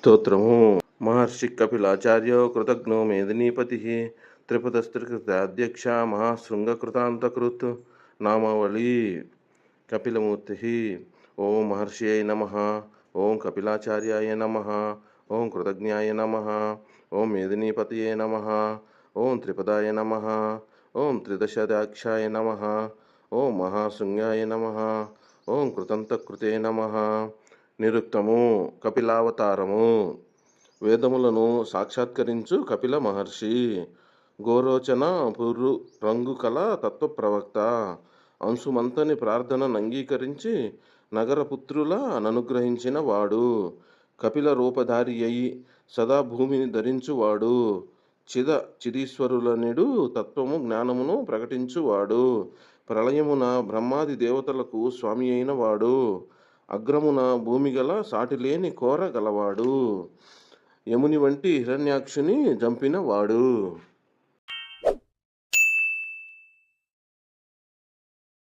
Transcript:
స్తోత్రము. మహర్షి కపిలాచార్యో కృతజ్ఞో మేదినీపతి త్రిపదస్త్రికృతాధ్యక్ష మహాశృంగకృతాంతకృత్ నామావళి కపిలమూర్తి. ఓం మహర్షియై నమః. ఓం కపిలాచార్యాయ నమః. ఓం కృతజ్ఞాయ నమః. ఓం మేదినీపతయే నమః. ఓం త్రిపదాయ నమః. ఓం త్రిదశాధ్యక్షాయ నమః. ఓం మహాశృంగాయ నమః. ఓం కృతంతకృతే నమః. నిరుక్తము. కపిలావతారము. వేదములను సాక్షాత్కరించు కపిల మహర్షి. గోరోచన పురు రంగు కల తత్వప్రవక్త. అంశుమంతని ప్రార్థనను అంగీకరించి నగరపుత్రుల ననుగ్రహించిన వాడు. కపిల రూపధారి అయి సదా భూమిని ధరించువాడు. చిదీశ్వరులనిడు తత్వము జ్ఞానమును ప్రకటించువాడు. ప్రళయమున బ్రహ్మాది దేవతలకు స్వామి అయిన వాడు. అగ్రమున భూమిగల సాటిలేని కోర గలవాడు. యముని వంటి హిరణ్యాక్షుని జంపిన వాడు.